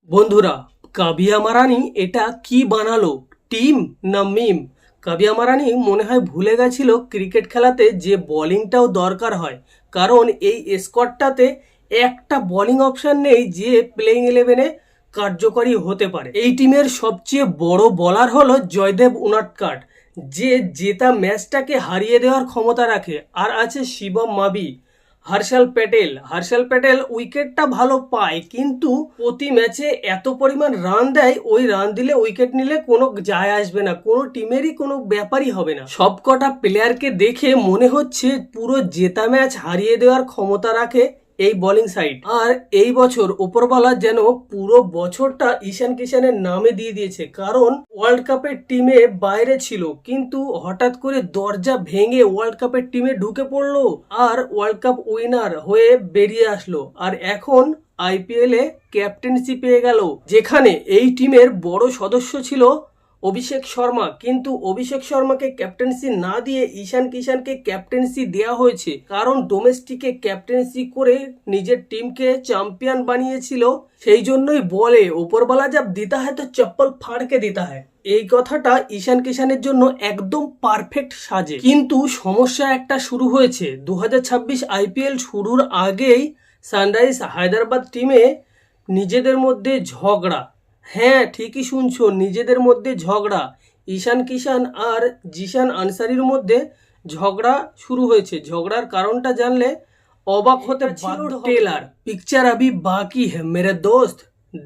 বন্ধুরা, কাবিয়া মারানি এটা কি বানালো? টিম না মিম? কাবিয়া মারানি মনে হয় ভুলে গেছিল ক্রিকেট খেলাতে যে বোলিংটাও দরকার হয়, কারণ এই স্কোয়াডটাতে একটা বোলিং অপশন নেই যে প্লেইং ইলেভেনে কার্যকরী হতে পারে। এই টিমের সবচেয়ে বড় বোলার হলো জয়দেব উনাদকাট, যে জেতা ম্যাচটাকে হারিয়ে দেওয়ার ক্ষমতা রাখে। আর আছে শিবম মাবি, হর্ষল প্যাটেল উইকেটটা ভালো পায়, কিন্তু প্রতি ম্যাচে এত পরিমাণ রান দেয়, ওই রান দিলে উইকেট নিলে কোনো যায় আসবে না, কোনো টিমেরই কোনো ব্যাপারই হবে না। সবকটা প্লেয়ারকে দেখে মনে হচ্ছে পুরো জেতা ম্যাচ হারিয়ে দেওয়ার ক্ষমতা রাখে এই বোলিং সাইড। আর এই বছর ওপরওয়ালা যেন পুরো বছরটা ঈশান কিষানের নামে দিয়ে দিয়েছে, কারণ ওয়ার্ল্ড কাপের টিমে বাইরে ছিল, কিন্তু হঠাৎ করে দরজা ভেঙে ওয়ার্ল্ড কাপের টিমে ঢুকে পড়লো আর ওয়ার্ল্ড কাপ উইনার হয়ে বেরিয়ে আসলো। আর এখন আইপিএল এ ক্যাপ্টেন্সি পেয়ে গেল, যেখানে এই টিমের বড় সদস্য ছিল অভিষেক শর্মা, কিন্তু অভিষেক শর্মাকে ক্যাপ্টেন্সি না দিয়ে ঈশান কিষানকে ক্যাপ্টেন্সি দেওয়া হয়েছে, কারণ ডোমেস্টিকে ক্যাপ্টেন্সি করে নিজের টিমকে চ্যাম্পিয়ন বানিয়েছিল। সেই জন্যই বলে ওপরওয়ালা জব দিতা হয় তো চপ্পল ফাড়কে দিতা হয়। এই কথাটা ঈশান কিষানের জন্য একদম পারফেক্ট সাজে। কিন্তু সমস্যা একটা শুরু হয়েছে। 2026 আইপিএল শুরুর আগেই সানরাইজ হায়দ্রাবাদ টিমে নিজেদের মধ্যে ঝগড়া। হ্যাঁ, ঠিকই শুনছো, নিজেদের মধ্যে ঝগড়া। ঈশান কিষান আর জিশান আনসারির মধ্যে ঝগড়া শুরু হয়েছে। ঝগড়ার কারণটা জানলে অবাক হতে বাধ্য। টেলার পিকচার আবি বাকি है मेरे दोस्त,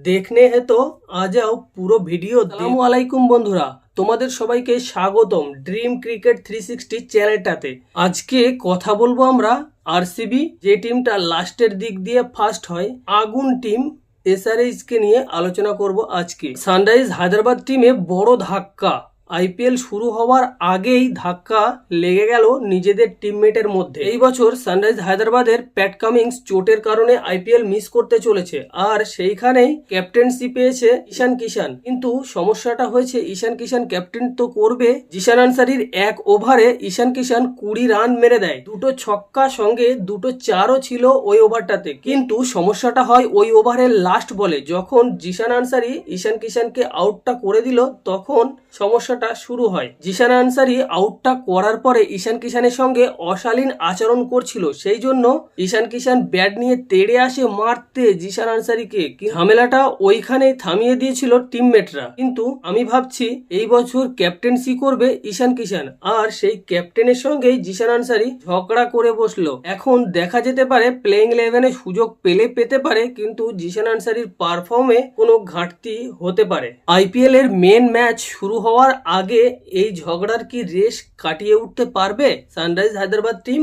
দেখনে হে তো আ যাও পুরো ভিডিও। আসসালামু আলাইকুম বন্ধুরা, তোমাদের সবাইকে স্বাগতম ড্রিম ক্রিকেট 360 চ্যানেলটাতে। আজকে কথা বলবো আমরা আরসিবি, যে টিমটা লাস্টের দিক দিয়ে ফার্স্ট হয়, আগুন টিম এসআরএইচ কে নিয়ে আলোচনা করব আজকে। সানরাইজ হায়দ্রাবাদ টিমে বড় ধাক্কা, আইপিএল শুরু হওয়ার আগেই ধাক্কা লেগে গেল নিজেদের টিমমেটের মধ্যে। এই বছর সানরাইজ হায়দ্রাবাদের প্যাট কামিংস চোটের কারণে আইপিএল মিস করতে চলেছে, আর সেইখানেই ক্যাপ্টেন্সি পেয়েছে ঈশান কিষান। কিন্তু সমস্যাটা হয়েছে, ঈশান কিষান ক্যাপ্টেন তো করবে, জিশান আনসারির এক ওভারে ঈশান কিষান 20 রান মেরে দেয়, দুটো ছক্কা সঙ্গে দুটো চারও ছিল ওই ওভারটাতে। কিন্তু সমস্যাটা হয় ওই ওভারের লাস্ট বলে, যখন জিশান আনসারি ঈশান কিষানকে আউটটা করে দিল, তখন সমস্যাটা শুরু হয়। জিশান আনসারি আউটটা করার পরে ঈশান কিষানের সঙ্গে অশালীন আচরণ করছিল, সেই জন্য ঈশান কিষান ব্যাট নিয়ে তেড়ে আসে মারতে জিশান আনসারিকে। ঝামেলাটা ওইখানেই থামিয়ে দিয়েছিল টিমমেটরা। কিন্তু আমি ভাবছি এই বছর ক্যাপ্টেন্সি করবে ঈশান কিষান, আর সেই ক্যাপ্টেনের সঙ্গেই জিশান আনসারি ঝগড়া করে বসলো। এখন দেখা যেতে পারে প্লেইং ইলেভেনে সুযোগ পেতে পারে, কিন্তু জিশান আনসারির পারফর্মে কোনো ঘাটতি হতে পারে। আইপিএল এর মেন ম্যাচ শুরু হওয়ার আগে এই ঝগড়ার কি রেশ কাটিয়ে উঠতে পারবে সানরাইজ হায়দ্রাবাদ টিম?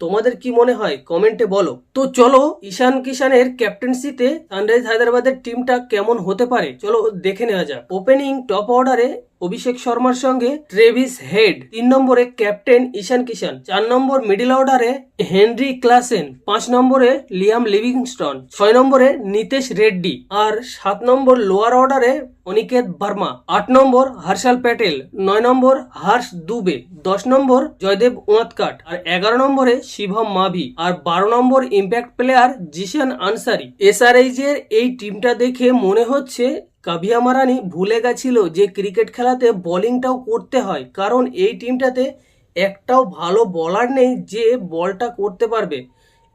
তোমাদের কি মনে হয় কমেন্টে বলো। তো চলো ঈশান কিষানের ক্যাপ্টেন্সিতে সানরাইজ হায়দ্রাবাদের টিমটা কেমন হতে পারে চলো দেখে নেওয়া যাক। ওপেনিং টপ অর্ডারে অভিষেক শর্মার সঙ্গে ট্রেভিস হেড, 3 নম্বরে ক্যাপ্টেন ঈশান কিষান, 4 নম্বর মিডিল অর্ডারে হেনরি ক্লাসেন, 5 নম্বরে লিয়াম লিভিংস্টন, 6 নম্বরে নিতেশ রেড্ডি, আর 7 নম্বর লোয়ার অর্ডারে অনিকেত ভার্মা, 8 নম্বর হর্ষল প্যাটেল, 9 নম্বর হর্ষ দুবে, 10 নম্বর জয়দেব উনাদকাট, আর 11 নম্বরে শিবম মাভি, আর 12 নম্বর impact player Zeeshan Ansari. SRH এর এই টিমটা দেখে মনে হচ্ছে কাবিয়া মারানি ভুলে গেছিল যে ক্রিকেট খেলাতে বোলিংটাও করতে হয়, কারণ এই টিমটাতে একটাও ভালো বোলার নেই যে বলটা করতে পারবে।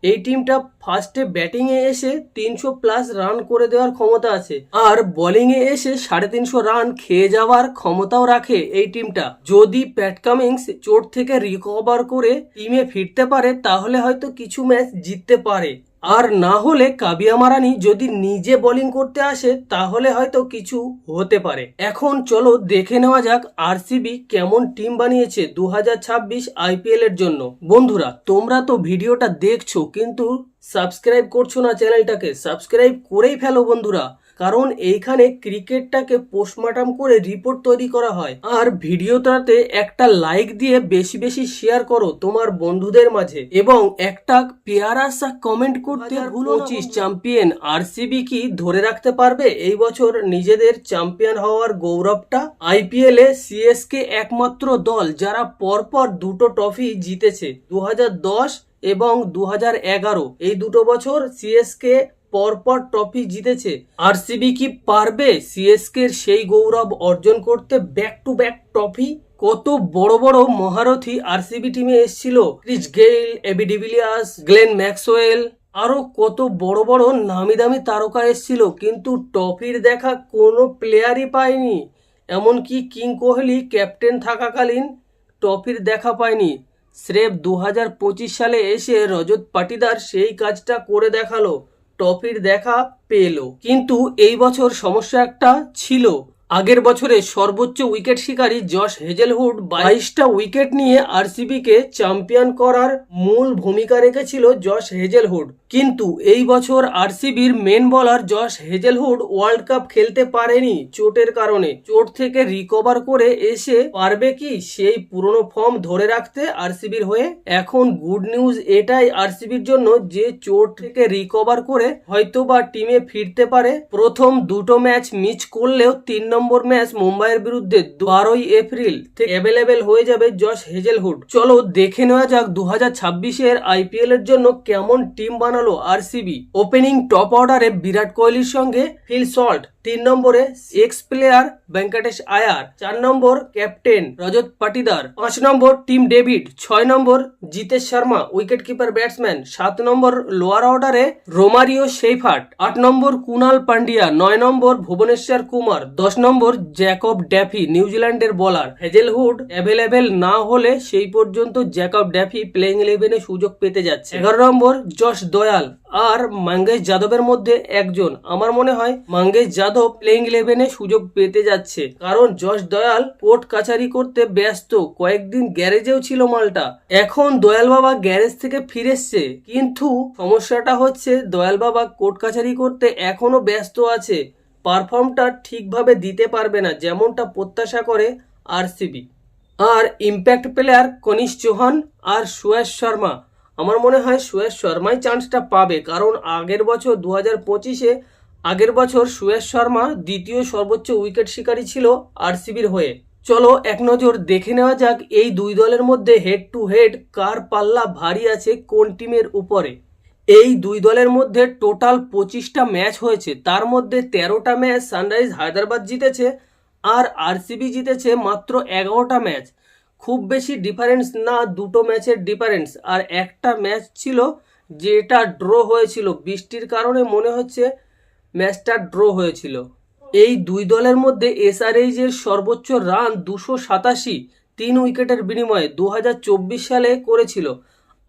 এই টিমটা ফার্স্টে ব্যাটিংয়ে এসে 300+ রান করে দেওয়ার ক্ষমতা আছে, আর বোলিংয়ে এসে 350 রান খেয়ে যাওয়ার ক্ষমতাও রাখে এই টিমটা। যদি প্যাট কামিংস চোট থেকে রিকভার করে টিমে ফিরতে পারে, তাহলে হয়তো কিছু ম্যাচ জিততে পারে, আর না হলে কাবিয়া মারানি যদি নিজে বোলিং করতে আসে তাহলে হয়তো কিছু হতে পারে। এখন চলো দেখে নেওয়া যাক আরসিবি কেমন টিম বানিয়েছে 2026 আইপিএল এর জন্য। বন্ধুরা, তোমরা তো ভিডিওটা দেখছো কিন্তু সাবস্ক্রাইব করছো না চ্যানেলটাকে, সাবস্ক্রাইব করেই ফেলো বন্ধুরা, কারণ এইখানে ক্রিকেটটাকে পোস্টমর্টম করে রিপোর্ট তৈরি করা হয়। আর ভিডিওটাতে একটা লাইক দিয়ে বেশি বেশি শেয়ার করো তোমার বন্ধুদের মাঝে, এবং একটা পেয়ারা সা কমেন্ট করতে ভুলো না। 25 চ্যাম্পিয়ন আরসিবি কি ধরে রাখতে পারবে এই বছর নিজেদের চ্যাম্পিয়ন হওয়ার গৌরবটা? আইপিএল এ সিএসকে একমাত্র দল যারা পরপর দুটো ট্রফি জিতেছে, 2010 এবং 2011। এই দুটো বছর সিএসকে পরপর ট্রফি জিতেছে। আরসিবি কি পারবে সিএসকে এর সেই গৌরব অর্জন করতে? Back to back trophy. কত বড় বড় মহারথী আরসিবি টিমে এসেছিল, Chris Gayle, AB de Villiers, Glenn Maxwell, আরো কত বড় বড় নামি দামি তারকা এসেছিল, কিন্তু ট্রফির দেখা কোনো প্লেয়ারই পায়নি। এমনকি কিং কোহলি ক্যাপ্টেন থাকাকালীন ট্রফির দেখা পায়নি। স্রেফ 2025 সালে এসে রজত পাটিদার সেই কাজটা করে দেখালো, ট্রফির দেখা পেল। কিন্তু এই বছর সমস্যা একটা ছিল। আগের বছরে সর্বোচ্চ উইকেট শিকারী জশ হেজেলউড 22টা উইকেট নিয়ে আরসিবি কে চ্যাম্পিয়ন করার মূল ভূমিকা রেখেছিল জশ হেজেলউড। কিন্তু এই বছর আরসিবির main bowler Josh Hazlewood world cup খেলতে পারেনি চোটের কারণে। চোট থেকে রিকভার করে এসে পারবে কি সেই পুরনো ফর্ম ধরে রাখতে আরসিবির হয়ে? এখন গুড নিউজ এটাই আরসিবির জন্য যে চোট থেকে রিকভার করে হয়তোবা টিমে ফিরতে পারে। প্রথম দুটো ম্যাচ মিস করলেও 3 নম্বর ম্যাচ মুম্বাইয়ের বিরুদ্ধে 12ই এপ্রিল থেকে অ্যাভেলেবেল হয়ে যাবে জশ হেজেলউড। চলো দেখে নেওয়া যাক 2026-এর আইপিএল এর জন্য কেমন টিম বানালো আরসিবি। ওপেনিং টপ অর্ডারে বিরাট কোহলির সঙ্গে ফিল সল্ট, 3 নম্বরে এক্স প্লেয়ার ভেঙ্কটেশ আয়ার, 4 নম্বর ক্যাপ্টেন রজত পাটিদার, 5 নম্বর টিম ডেভিড, 6 নম্বর Jitesh Sharma wicket keeper batsman, 7 নম্বর লোয়ার অর্ডারে রোমারিও সেইফার্ট, 8 নম্বর কুনাল পান্ডিয়া, 9 নম্বর ভুবনেশ্বর কুমার, 10 নম্বর জ্যাকব ড্যাফি নিউজিল্যান্ডের বোলার। হেজেলউড অ্যাভেলেবেল না হলে সেই পর্যন্ত জ্যাকব ড্যাফি প্লেইং 11-এ সুযোগ পেতে যাচ্ছে। 11 নম্বর যশ দয়াল আর মঙ্গেশ যাদবের মধ্যে একজন। আমার মনে হয় মঙ্গেশ যাদব প্লেইং 11-এ সুযোগ পেতে যাচ্ছে, কারণ যশ দয়াল কোর্ট কাছারি করতে ব্যস্ত। কয়েকদিন গ্যারেজেও ছিল মালটা। এখন দয়াল বাবা গ্যারেজ থেকে ফিরেছে, কিন্তু সমস্যাটা হচ্ছে দয়াল বাবা কোর্ট কাছারি করতে এখনো ব্যস্ত আছে। পারফর্মটা ঠিকভাবে দিতে পারবে না যেমনটা প্রত্যাশা করে আরসিবি। আর ইম্প্যাক্ট প্লেয়ার কনিশ চৌহান আর সুয়েশ শর্মা, আমার মনে হয় সুয়েশ শর্মাই চান্সটা পাবে, কারণ আগের বছর 2025-এ আগের বছর সুয়েশ শর্মা দ্বিতীয় সর্বোচ্চ উইকেট শিকারী ছিল আরসিবির হয়ে। চলো এক নজর দেখে নেওয়া যাক এই দুই দলের মধ্যে হেড টু হেড কার পাল্লা ভারী আছে কোন টিমের উপরে। এই দুই দলের মধ্যে টোটাল 25টা ম্যাচ হয়েছে, তার মধ্যে 13টা ম্যাচ সানরাইজ হায়দ্রাবাদ জিতেছে আর আরসিবি জিতেছে মাত্র 11টা ম্যাচ। খুব বেশি ডিফারেন্স না, দুটো ম্যাচের ডিফারেন্স। আর একটা ম্যাচ ছিল যেটা ড্র হয়েছিল, বৃষ্টির কারণে মনে হচ্ছে ম্যাচটা ড্র হয়েছিল। এই দুই দলের মধ্যে এসআরএইচ এর সর্বোচ্চ রান 287 3 উইকেটের বিনিময়ে 2024 সালে করেছিল।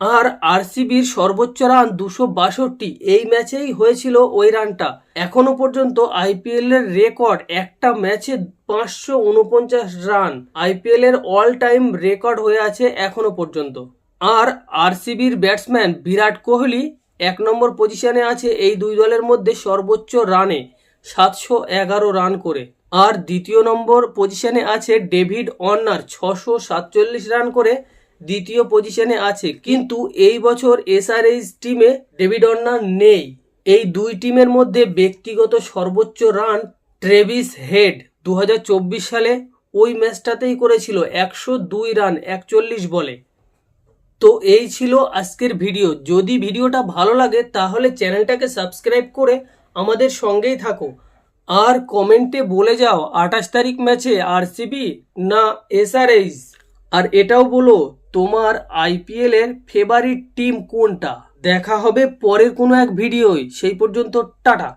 আর আরসিবির সর্বোচ্চ রান 262, এই ম্যাচেই হয়েছিল ওই রানটা। এখনো পর্যন্ত আইপিএল এর রেকর্ড একটা ম্যাচে 549 রান, আইপিএল এর অল টাইম রেকর্ড হয়ে আছে এখনো পর্যন্ত। আর আরসিবির ব্যাটসম্যান বিরাট কোহলি 1 নম্বর পজিশনে আছে এই দুই দলের মধ্যে সর্বোচ্চ রানে 711 রান করে। আর দ্বিতীয় নম্বর পজিশনে আছে ডেভিড ওয়ার্নার 647 রান করে দ্বিতীয় পজিশনে আছে। কিন্তু এই বছর এসআরএইচ টিমে ডেভিড ওয়ার্নার নেই। এই দুই টিমের মধ্যে ব্যক্তিগত সর্বোচ্চ রান ট্রেভিস হেড 2024 সালে ওই ম্যাচটাতেই করেছিল 102 রান 41 বলে। তো এই ছিল আজকের ভিডিও। যদি ভিডিওটা ভালো লাগে তাহলে চ্যানেলটাকে সাবস্ক্রাইব করে আমাদের সঙ্গেই থাকো। আর কমেন্টে বলে যাও 28 তারিখ ম্যাচে আরসিবি না এসআরএইচ। আর এটাও বলো তোমার আইপিএল এর ফেভারিট টিম কোনটা। দেখা হবে পরের কোনো এক ভিডিওয়, সেই পর্যন্ত টাটা।